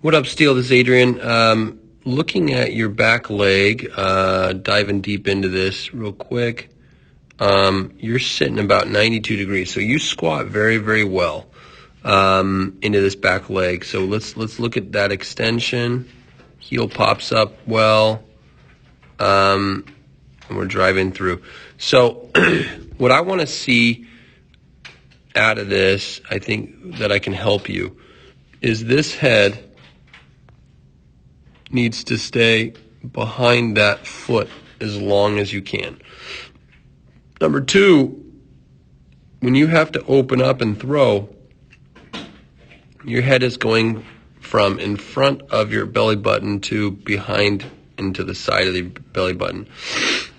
What up, Steele? This is Adrian. Looking at your back leg, diving deep into this real quick. You're sitting about 92 degrees, so you squat very, very well into this back leg. So let's look at that extension. Heel pops up well, and we're driving through. So what I want to see out of this, I think that I can help you, is this head needs to stay behind that foot as long as you can. Number two, when you have to open up and throw, your head is going from in front of your belly button to behind and to the side of the belly button.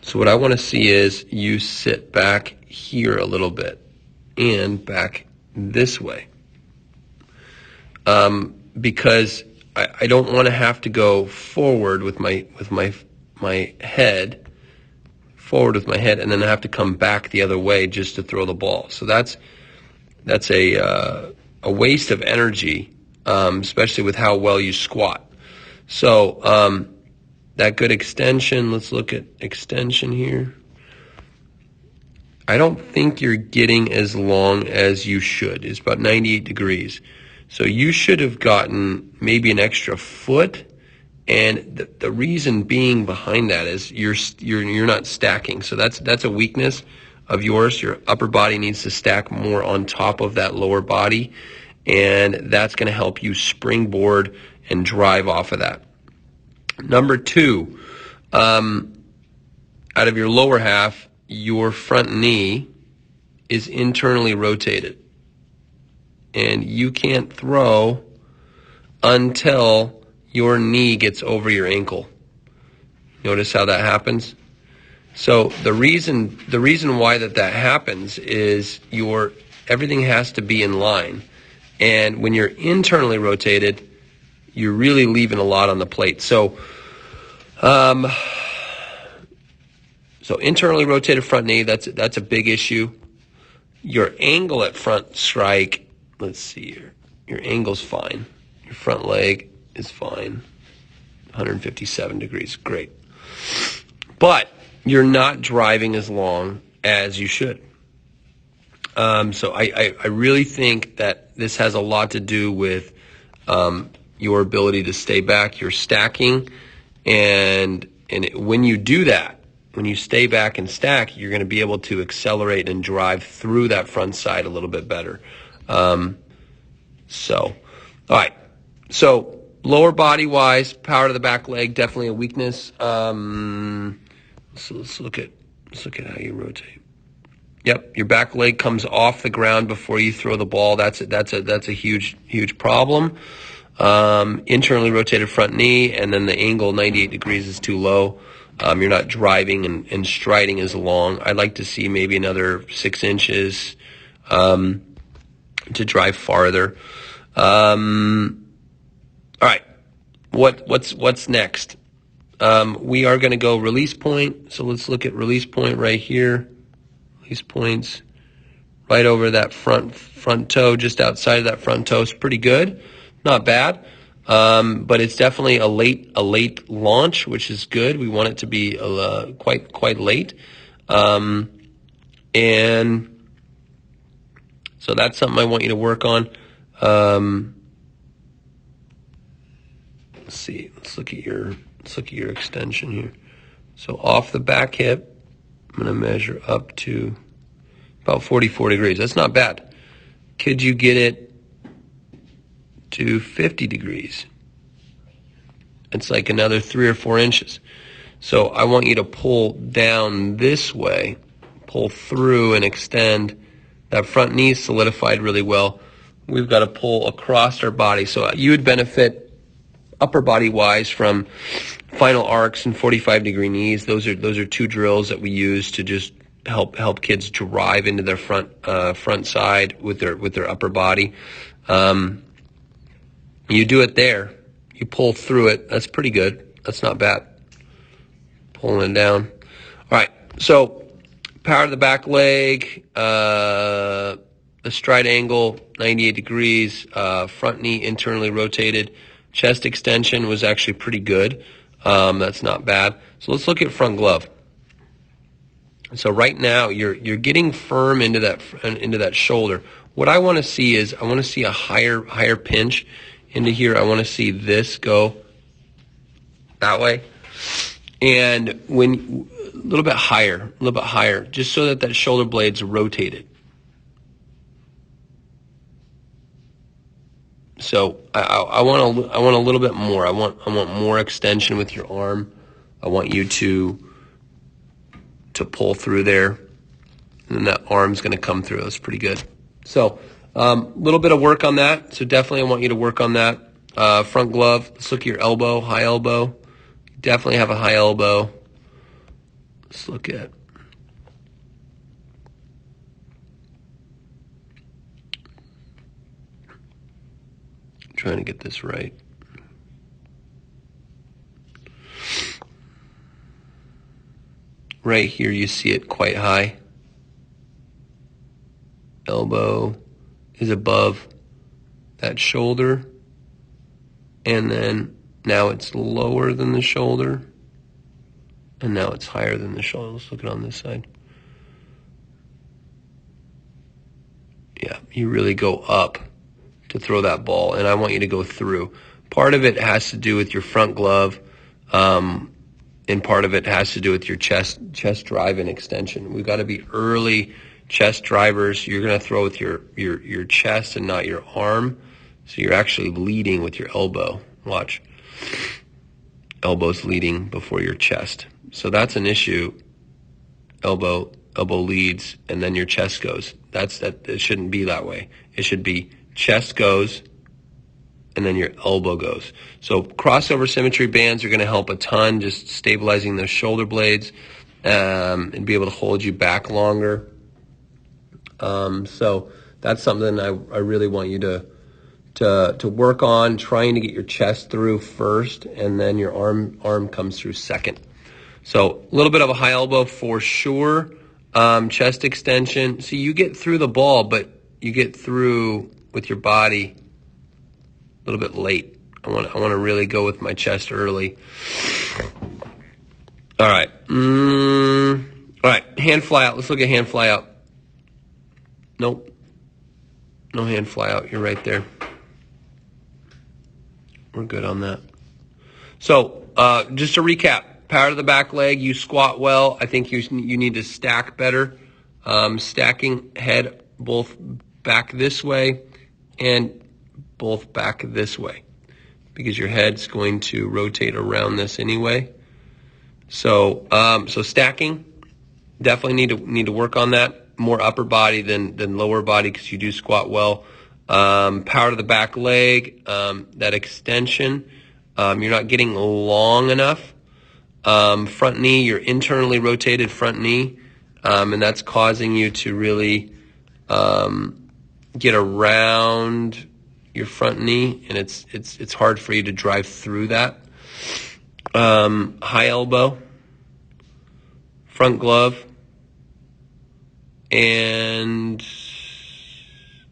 So what I want to see is you sit back here a little bit and back this way. Because I don't want to have to go forward with my head, and then I have to come back the other way just to throw the ball. So that's a waste of energy, especially with how well you squat. So that good extension. Let's look at extension here. I don't think you're getting as long as you should. It's about 98 degrees. So you should have gotten maybe an extra foot, and the reason being behind that is you're not stacking. So that's a weakness of yours. Your upper body needs to stack more on top of that lower body, and that's going to help you springboard and drive off of that. Number two, out of your lower half, your front knee is internally rotated. And you can't throw until your knee gets over your ankle. Notice how that happens? So the reason why that happens is everything has to be in line. And when you're internally rotated, you're really leaving a lot on the plate. So internally rotated front knee, that's a big issue. Your angle at front strike, let's see here. Your angle's fine. Your front leg is fine. 157 degrees, great. But you're not driving as long as you should. So I really think that this has a lot to do with your ability to stay back, your stacking, and when you do that, when you stay back and stack, you're going to be able to accelerate and drive through that front side a little bit better. All right. So lower body wise, power to the back leg, definitely a weakness. So let's look at how you rotate. Yep, your back leg comes off the ground before you throw the ball. That's a huge problem. Internally rotated front knee, and then the angle 98 degrees is too low. You're not driving and striding as long. I'd like to see maybe another 6 inches to drive farther. All right, what's next? We are going to go release point. So let's look at release point right here. Release points right over that front toe, just outside of that front toe. Is pretty good, not bad. But it's definitely a late launch, which is good. We want it to be quite late, and so that's something I want you to work on. Let's see. Let's look at your extension here. So off the back hip, I'm going to measure up to about 44 degrees. That's not bad. Could you get it to 50 degrees? It's like another 3 or 4 inches. So I want you to pull down this way, pull through and extend. That front knee is solidified really well. We've got to pull across our body. So you would benefit upper body wise from final arcs and 45-degree knees. Those are 2 drills that we use to just help kids drive into their front side with their upper body. You do it there. You pull through it. That's pretty good. That's not bad. Pulling it down. All right. So power to the back leg, the stride angle, 98 degrees, front knee internally rotated. Chest extension was actually pretty good. That's not bad. So let's look at front glove. So right now you're getting firm into that shoulder. What I want to see is I want to see a higher pinch into here. I want to see this go that way, and when a little bit higher, just so that shoulder blade's rotated. So I want a little bit more. I want more extension with your arm. I want you to pull through there, and then that arm's going to come through. That's pretty good. So a little bit of work on that. So definitely I want you to work on that. Front glove. Let's look at your elbow, high elbow. Definitely have a high elbow. Let's look at. Trying to get this right. Right here you see it quite high. Elbow is above that shoulder, and then now it's lower than the shoulder, and now it's higher than the shoulder. Let's look at it on this side. Yeah, you really go up to throw that ball, and I want you to go through. Part of it has to do with your front glove, and part of it has to do with your chest drive and extension. We've got to be early chest drivers. You're going to throw with your chest and not your arm, so you're actually leading with your elbow. Watch. Elbow's leading before your chest. So that's an issue. Elbow leads, and then your chest goes. It shouldn't be that way. It should be chest goes, and then your elbow goes. So crossover symmetry bands are going to help a ton, just stabilizing those shoulder blades and be able to hold you back longer. So that's something I really want you to work on, trying to get your chest through first, and then your arm comes through second. So a little bit of a high elbow for sure. Chest extension. See, you get through the ball, but you get through with your body a little bit late. I want to really go with my chest early. All right. All right. Hand fly out. Let's look at hand fly out. Nope. No hand fly out. You're right there. We're good on that. So just to recap, power to the back leg. You squat well. I think you need to stack better. Stacking head both back this way and both back this way, because your head's going to rotate around this anyway. So so stacking, definitely need to work on that. More upper body than lower body, because you do squat well. Power to the back leg, that extension, you're not getting long enough. Front knee, you're internally rotated front knee, and that's causing you to really get around your front knee, and it's hard for you to drive through that. High elbow, front glove, and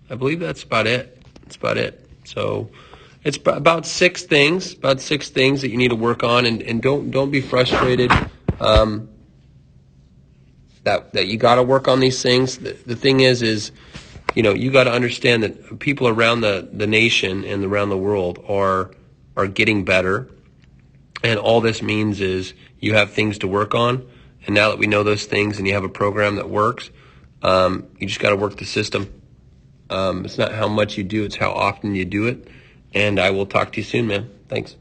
I believe that's about it. That's about it. So it's about six things that you need to work on, and don't be frustrated that you got to work on these things. The thing is you got to understand that people around the nation and around the world are getting better, and all this means is you have things to work on. And now that we know those things and you have a program that works, you just got to work the system. It's not how much you do, it's how often you do it. And I will talk to you soon, man. Thanks.